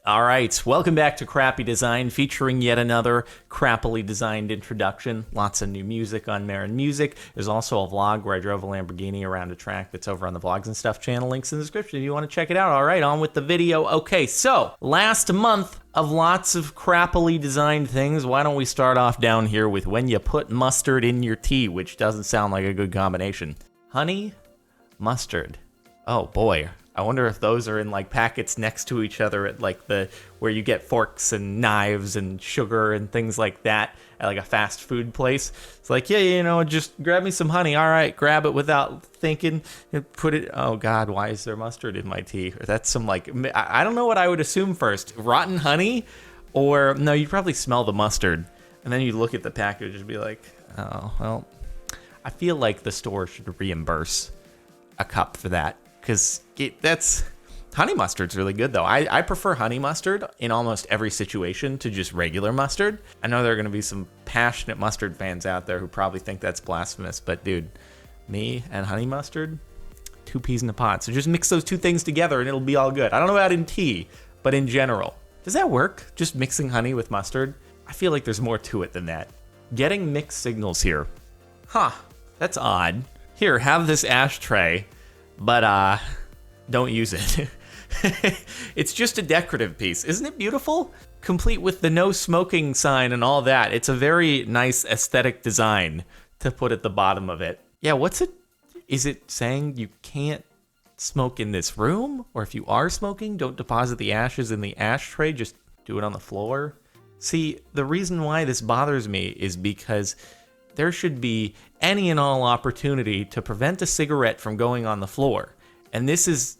All right, welcome back to Crappy Design, featuring yet another crappily designed introduction. Lots of new music on Marin Music. There's also a vlog where I drove a Lamborghini around a track that's over on the Vlogs and Stuff channel. Links in the description if you want to check it out. All right, on with the video. Okay, so last month of lots of crappily designed things, why don't we start off down here with when you put mustard in your tea, which doesn't sound like a good combination. Honey, mustard. Oh boy. I wonder if those are in like packets next to each other at like where you get forks and knives and sugar and things like that at like a fast food place. It's like, yeah, just grab me some honey. All right, grab it without thinking and put it. Oh God, why is there mustard in my tea? Or that's some like, I don't know what I would assume first. Rotten honey? Or no, you'd probably smell the mustard. And then you look at the package and be like, oh, well, I feel like the store should reimburse a cup for that. Because that's honey mustard's really good, though. I prefer honey mustard in almost every situation to just regular mustard. I know there are going to be some passionate mustard fans out there who probably think that's blasphemous, but dude, me and honey mustard, two peas in a pod. So just mix those two things together and it'll be all good. I don't know about in tea, but in general. Does that work? Just mixing honey with mustard? I feel like there's more to it than that. Getting mixed signals here. Huh, that's odd. Here, have this ashtray. But don't use it. It's just a decorative piece. Isn't it beautiful? Complete with the no smoking sign and all that. It's a very nice aesthetic design to put at the bottom of it. Yeah, what's it? Is it saying you can't smoke in this room? Or if you are smoking, don't deposit the ashes in the ashtray, just do it on the floor? See, the reason why this bothers me is because there should be any and all opportunity to prevent a cigarette from going on the floor. And this is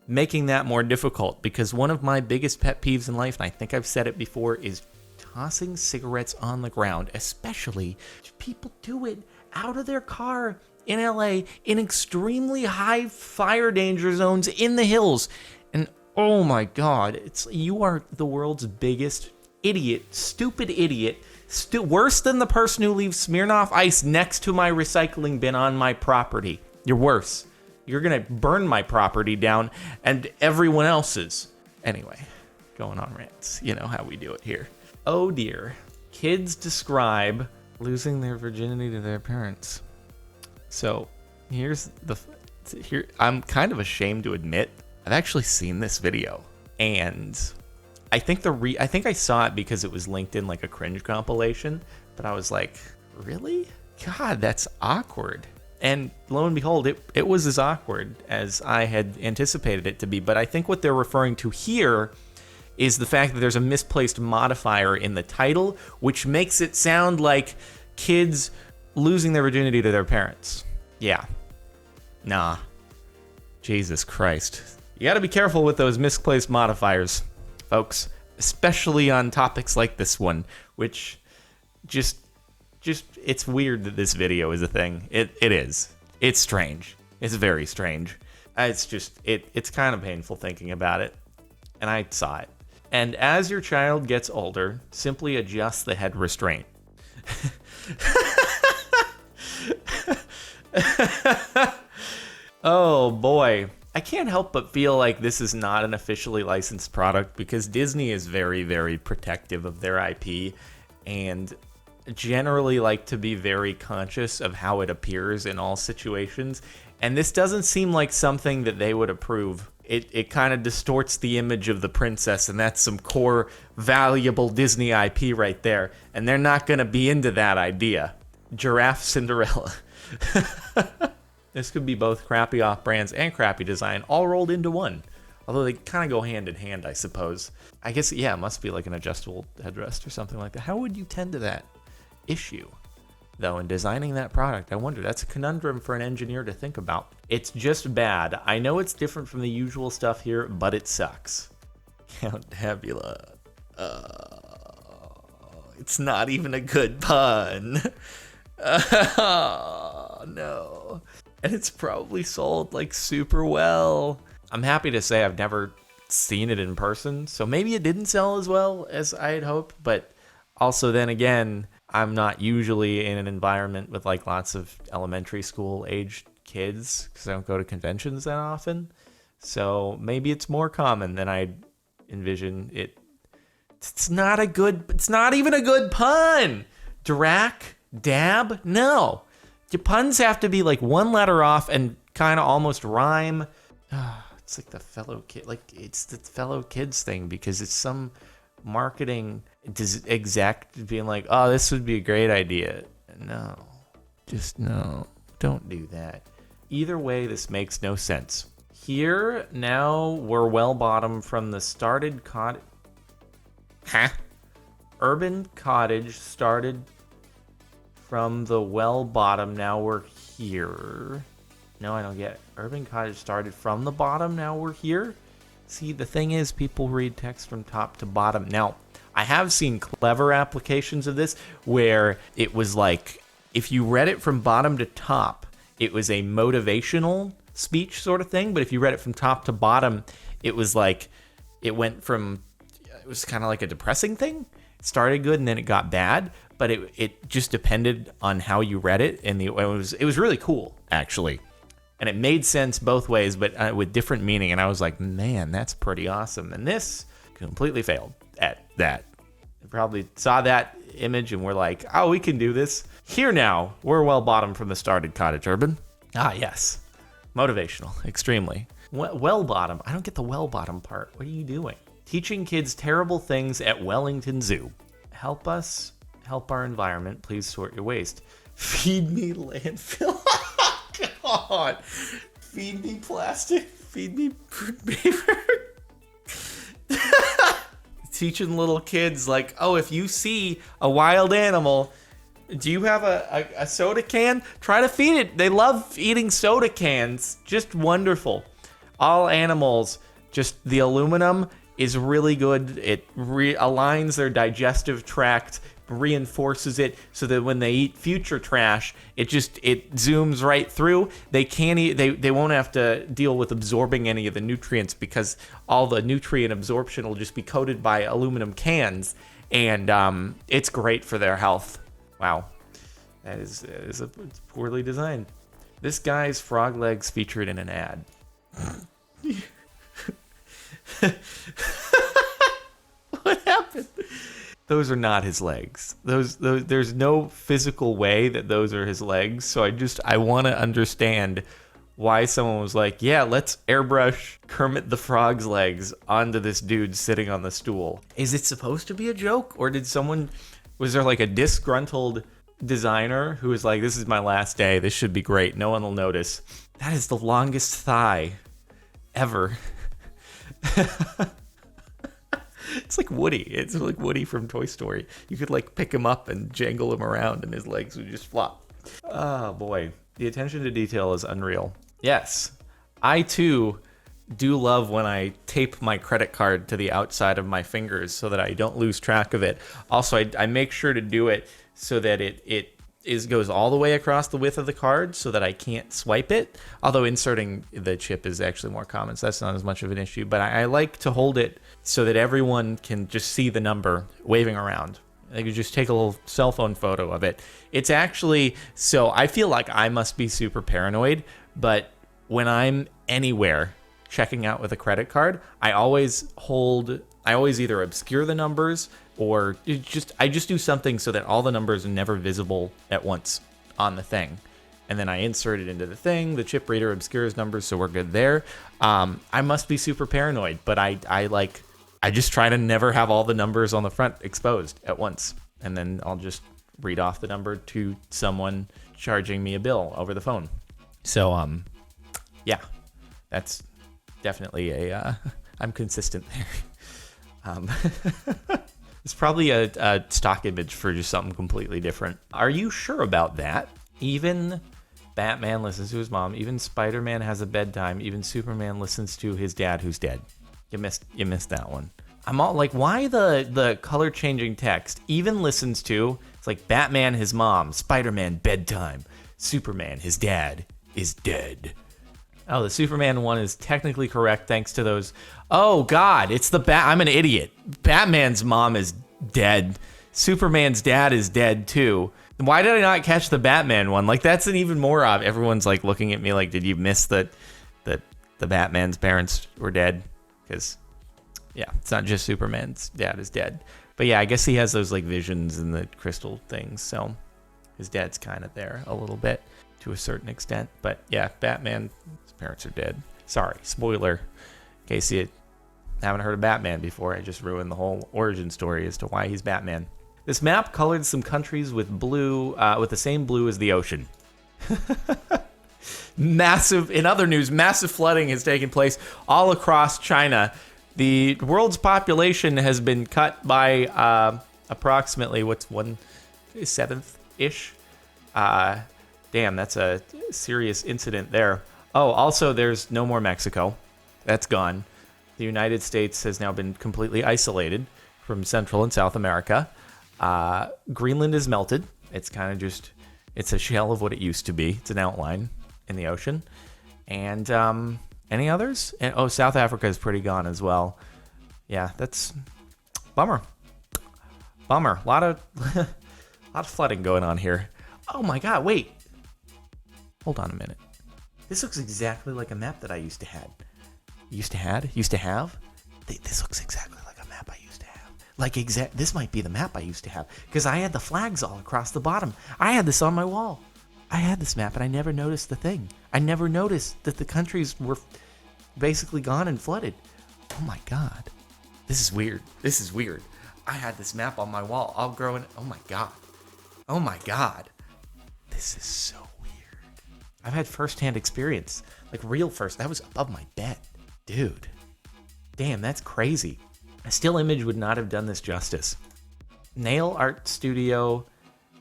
making that more difficult because one of my biggest pet peeves in life, and I think I've said it before, is tossing cigarettes on the ground, especially if people do it out of their car in LA in extremely high fire danger zones in the hills. And oh my God, you are the world's biggest idiot, stupid idiot. Worse than the person who leaves Smirnoff Ice next to my recycling bin on my property. You're worse. You're gonna burn my property down and everyone else's. Anyway, going on rants. You know how we do it here. Oh dear. Kids describe losing their virginity to their parents. So here, I'm kind of ashamed to admit, I've actually seen this video. And I think I saw it because it was linked in like a cringe compilation, but I was like, really? God, that's awkward. And lo and behold, it was as awkward as I had anticipated it to be. But I think what they're referring to here is the fact that there's a misplaced modifier in the title, which makes it sound like kids losing their virginity to their parents. Yeah. Nah. Jesus Christ. You gotta be careful with those misplaced modifiers, folks, especially on topics like this one, which just it's weird that this video is a thing. It is. It's strange. It's very strange. It's kind of painful thinking about it. And I saw it. And as your child gets older, simply adjust the head restraint. Oh boy. I can't help but feel like this is not an officially licensed product because Disney is very, very protective of their IP and generally like to be very conscious of how it appears in all situations. And this doesn't seem like something that they would approve. It kind of distorts the image of the princess, and that's some core valuable Disney IP right there. And they're not going to be into that idea. Giraffe Cinderella. This could be both crappy off-brands and crappy design all rolled into one. Although they kind of go hand in hand, I suppose. I guess, yeah, it must be like an adjustable headrest or something like that. How would you tend to that issue, though, in designing that product? I wonder. That's a conundrum for an engineer to think about. It's just bad. I know it's different from the usual stuff here, but it sucks. Count Tabula. It's not even a good pun. Oh, no. And it's probably sold like super well. I'm happy to say I've never seen it in person, so maybe it didn't sell as well as I had hoped, but also then again, I'm not usually in an environment with like lots of elementary school aged kids because I don't go to conventions that often. So maybe it's more common than I'd envision it. It's not even a good pun. Drac, dab, no. Your puns have to be like one letter off and kind of almost rhyme. It's like the fellow kid, like it's the fellow kids thing, because it's some marketing exec being like, oh, this would be a great idea. No, just no, don't do that. Either way, this makes no sense. Here, now we're well bottom from the started cottage. Urban cottage started from the well bottom, now we're here. No, I don't get it. Urban cottage started from the bottom, now we're here. See, the thing is, people read text from top to bottom. Now, I have seen clever applications of this where it was like, if you read it from bottom to top, it was a motivational speech sort of thing. But if you read it from top to bottom, it was like, it was kind of like a depressing thing. It started good and then it got bad, but it just depended on how you read it. And it was really cool, actually. And it made sense both ways, but with different meaning. And I was like, man, that's pretty awesome. And this completely failed at that. We probably saw that image and we're like, oh, we can do this. Here now, we're well bottom from the started cottage, Urban. Ah, yes. Motivational, extremely. Well bottom. I don't get the well bottom part. What are you doing? Teaching kids terrible things at Wellington Zoo. Help us help our environment. Please sort your waste. Feed me landfill. God. Feed me plastic. Feed me paper. Teaching little kids like, oh, if you see a wild animal, do you have a soda can? Try to feed it. They love eating soda cans. Just wonderful. All animals, just the aluminum is really good. It aligns their digestive tract, reinforces it so that when they eat future trash, it zooms right through. They can't eat, they won't have to deal with absorbing any of the nutrients because all the nutrient absorption will just be coated by aluminum cans, and it's great for their health. Wow, it's poorly designed. This guy's frog legs featured in an ad. What happened? Those are not his legs. Those there's no physical way that those are his legs. So I want to understand why someone was like, yeah, let's airbrush Kermit the Frog's legs onto this dude sitting on the stool. Is it supposed to be a joke, or was there like a disgruntled designer who was like, this is my last day, this should be great, no one will notice? That is the longest thigh ever. It's like Woody. It's like Woody from Toy Story. You could like pick him up and jangle him around and his legs would just flop. Oh boy. The attention to detail is unreal. Yes. I too do love when I tape my credit card to the outside of my fingers so that I don't lose track of it. Also, I make sure to do it so that it goes all the way across the width of the card so that I can't swipe it. Although inserting the chip is actually more common, so that's not as much of an issue. But I like to hold it so that everyone can just see the number waving around. They could just take a little cell phone photo of it. It's actually, so I feel like I must be super paranoid, but when I'm anywhere checking out with a credit card, I always either obscure the numbers or I just do something so that all the numbers are never visible at once on the thing. And then I insert it into the thing. The chip reader obscures numbers, so we're good there. I must be super paranoid, but I just try to never have all the numbers on the front exposed at once. And then I'll just read off the number to someone charging me a bill over the phone. So, yeah, that's definitely I'm consistent there. It's probably a stock image for just something completely different. Are you sure about that? Even Batman listens to his mom. Even Spider-Man has a bedtime. Even Superman listens to his dad who's dead. You missed that one. I'm all like, why the color changing text? Even listens to, it's like Batman, his mom, Spider-Man, bedtime, Superman, his dad is dead. Oh, the Superman one is technically correct thanks to those. Oh God, it's I'm an idiot. Batman's mom is dead. Superman's dad is dead too. Why did I not catch the Batman one? Like, that's an even more odd. Everyone's like looking at me like, did you miss that the Batman's parents were dead? Because Yeah, it's not just Superman's dad is dead. But yeah, I guess he has those like visions and the crystal things. So his dad's kind of there a little bit to a certain extent. But yeah, Batman, his parents are dead. Sorry, spoiler. In case you haven't heard of Batman before, I just ruined the whole origin story as to why he's Batman. This map colored some countries with blue, with the same blue as the ocean. In other news, massive flooding has taken place all across China. The world's population has been cut by approximately, 1/7-ish? Damn, that's a serious incident there. Oh, also, there's no more Mexico. That's gone. The United States has now been completely isolated from Central and South America. Greenland is melted. It's kind of just, it's a shell of what it used to be. It's an outline in the ocean. And any others? And, South Africa is pretty gone as well. Yeah, that's bummer. A lot of flooding going on here. Oh my God, wait. Hold on a minute. This looks exactly like a map that I used to have. This looks exactly like a map I used to have. This might be the map I used to have, because I had the flags all across the bottom. I had this on my wall. I had this map, and I never noticed the thing. I never noticed that the countries were basically gone and flooded. Oh my God. This is weird. I had this map on my wall all growing. Oh my God. This is so weird. I've had firsthand experience. Like that was above my bed. Dude. Damn, that's crazy. A still image would not have done this justice. Nail art studio,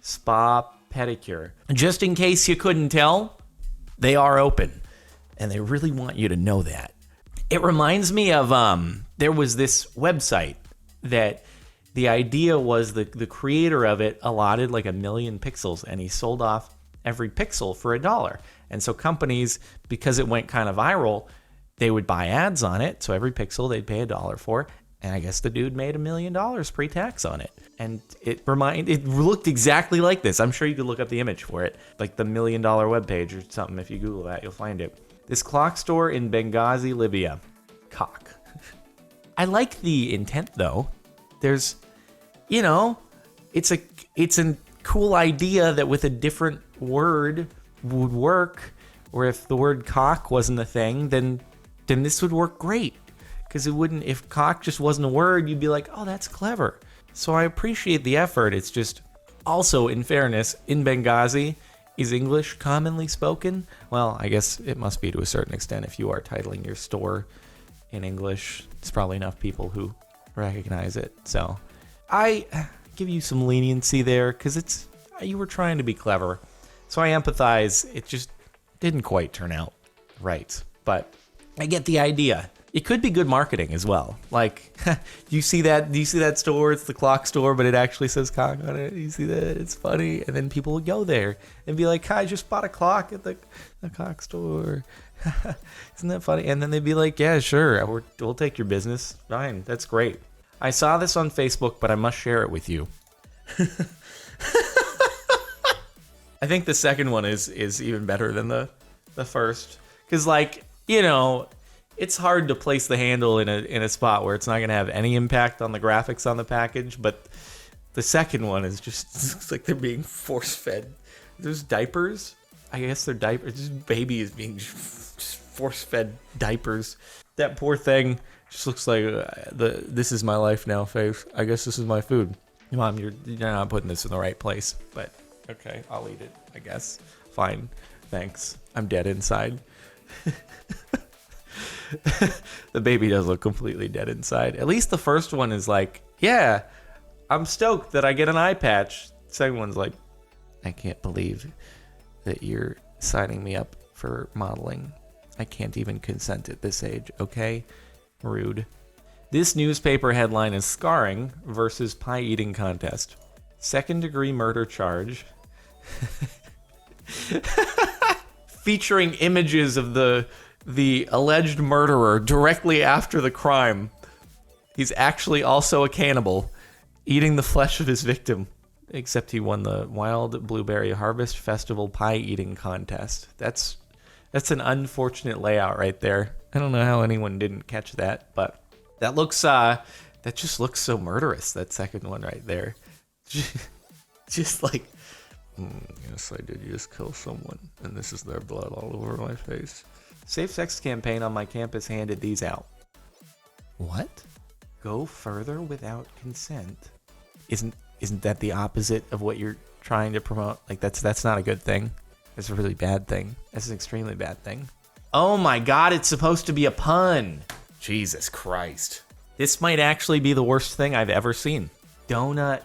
spa, pedicure. Just in case you couldn't tell, they are open. And they really want you to know that. It reminds me of, there was this website that the idea was the creator of it allotted like 1 million pixels, and he sold off every pixel for $1. And so companies, because it went kind of viral, they would buy ads on it. So every pixel they'd pay $1 for. And I guess the dude made $1 million pre-tax on it. And it looked exactly like this. I'm sure you could look up the image for it. Like the $1 million webpage or something. If you Google that, you'll find it. This clock store in Benghazi, Libya. Cock. I like the intent though. There's, it's a cool idea that with a different word would work. Or if the word cock wasn't a thing, then this would work great. Because it wouldn't, if cock just wasn't a word, you'd be like, oh, that's clever. So I appreciate the effort. It's just, also, in fairness, in Benghazi, is English commonly spoken? Well, I guess it must be to a certain extent if you are titling your store in English. It's probably enough people who recognize it. So I give you some leniency there because you were trying to be clever. So I empathize. It just didn't quite turn out right. But I get the idea. It could be good marketing as well. Like, do you see that store? It's the clock store, but it actually says cock on it. You see that? It's funny. And then people would go there and be like, I just bought a clock at the cock store. Isn't that funny? And then they'd be like, yeah, sure. We'll take your business. Fine. That's great. I saw this on Facebook, but I must share it with you. I think the second one is even better than the first. Because, it's hard to place the handle in a spot where it's not going to have any impact on the graphics on the package, but the second one is just looks like they're being force-fed. There's diapers. I guess they're diapers. This baby is being just force-fed diapers. That poor thing just looks like this is my life now face. I guess this is my food. Mom, you're not putting this in the right place, but okay, I'll eat it, I guess. Fine. Thanks. I'm dead inside. The baby does look completely dead inside. At least the first one is like, yeah, I'm stoked that I get an eye patch. The second one's like, I can't believe that you're signing me up for modeling. I can't even consent at this age, okay? Rude. This newspaper headline is Scarring versus Pie Eating Contest. Second-degree murder charge. Featuring images of the alleged murderer directly after the crime. He's actually also a cannibal, eating the flesh of his victim. Except he won the Wild Blueberry Harvest Festival pie eating contest. That's an unfortunate layout right there. I don't know how anyone didn't catch that, but That looks, that just looks so murderous, that second one right there. Just like, yes, I did just kill someone, and this is their blood all over my face. Safe sex campaign on my campus handed these out. What? Go further without consent? Isn't that the opposite of what you're trying to promote? Like, that's not a good thing. That's a really bad thing. That's an extremely bad thing. Oh my god, it's supposed to be a pun. Jesus Christ. This might actually be the worst thing I've ever seen. Do not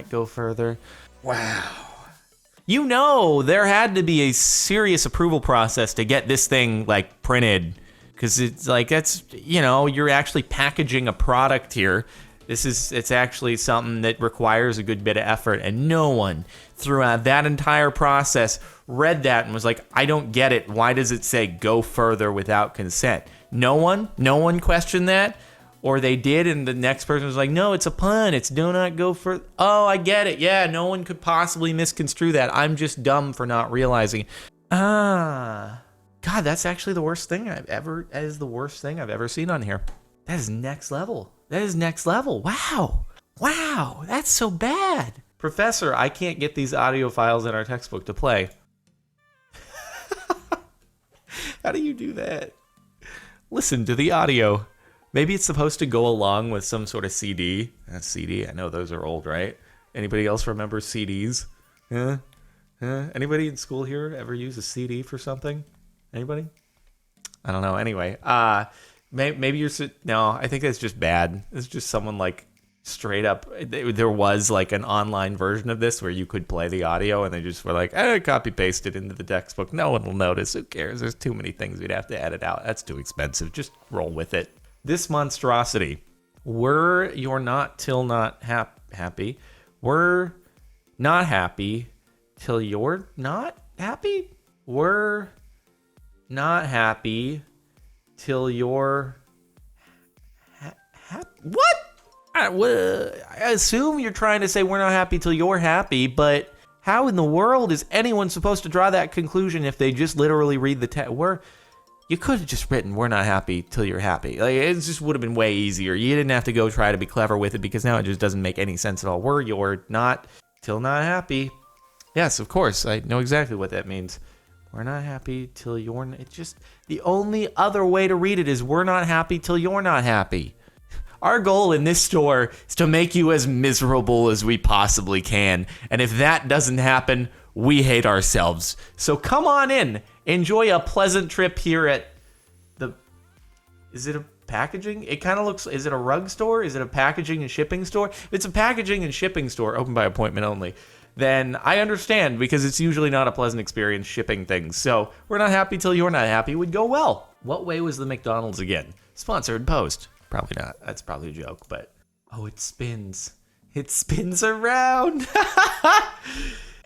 go further. Wow. You know, there had to be a serious approval process to get this thing, like, printed. Because it's like, that's, you know, you're actually packaging a product here. It's actually something that requires a good bit of effort. And no one throughout that entire process read that and was like, I don't get it. Why does it say go further without consent? No one questioned that. Or they did, and the next person was like, no, it's a pun. It's do not go further. Oh, I get it. Yeah, no one could possibly misconstrue that. I'm just dumb for not realizing. God, that's actually the worst thing that is the worst thing I've ever seen on here. That is next level. That is next level. Wow. Wow, that's so bad. Professor, I can't get these audio files in our textbook to play. How do you do that? Listen to the audio. Maybe it's supposed to go along with some sort of CD. That's CD. I know those are old, right? Anybody else remember CDs? Anybody in school here ever use a CD for something? Anybody? I don't know. Anyway, maybe you're... No, I think that's just bad. It's just someone like straight up... There was like an online version of this where you could play the audio and they just were like, copy paste it into the textbook. No one will notice. Who cares? There's too many things we'd have to edit out. That's too expensive. Just roll with it. This monstrosity. Were you're not till not happy. We're not happy till you're not happy. We're not happy till you're happy. What? I assume you're trying to say we're not happy till you're happy, but how in the world is anyone supposed to draw that conclusion if they just literally read the text? You could have just written, we're not happy till you're happy. Like, it just would have been way easier. You didn't have to go try to be clever with it because now it just doesn't make any sense at all. We're you're not till not happy. Yes, of course. I know exactly what that means. We're not happy till you're not. It's just the only other way to read it is we're not happy till you're not happy. Our goal in this store is to make you as miserable as we possibly can. And if that doesn't happen, we hate ourselves. So come on in. Enjoy a pleasant trip here at the... Is it a packaging? It kind of looks... Is it a rug store? Is it a packaging and shipping store? If it's a packaging and shipping store, open by appointment only, then I understand because it's usually not a pleasant experience shipping things. So we're not happy till you're not happy would go well. What way was the McDonald's again? Sponsored post. Probably not. That's probably a joke, but... Oh, it spins. It spins around.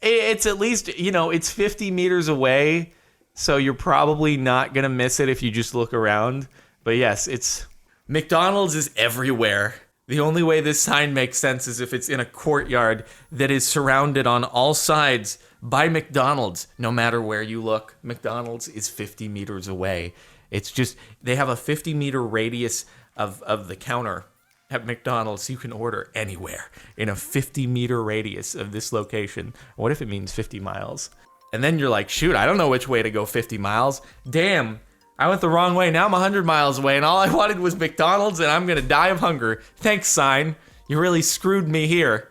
It's at least, you know, it's 50 meters away, so you're probably not going to miss it if you just look around. But yes, it's... McDonald's is everywhere. The only way this sign makes sense is if it's in a courtyard that is surrounded on all sides by McDonald's. No matter where you look, McDonald's is 50 meters away. It's just, they have a 50-meter radius of the counter at McDonald's. You can order anywhere in a 50-meter radius of this location. What if it means 50 miles? And then you're like, shoot, I don't know which way to go 50 miles. Damn, I went the wrong way. Now I'm 100 miles away, and all I wanted was McDonald's, and I'm going to die of hunger. Thanks, sign. You really screwed me here.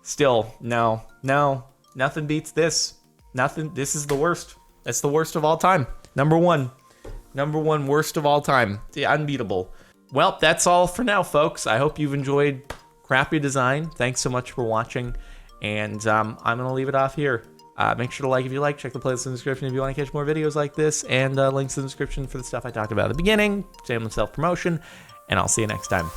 Still, no, nothing beats this. Nothing. This is the worst. That's the worst of all time. Number one worst of all time. The unbeatable. Well, that's all for now, folks. I hope you've enjoyed Crappy Design. Thanks so much for watching. And I'm going to leave it off here. Make sure to like if you like. Check the playlist in the description if you want to catch more videos like this. And links in the description for the stuff I talked about at the beginning. Shameless self-promotion. And I'll see you next time.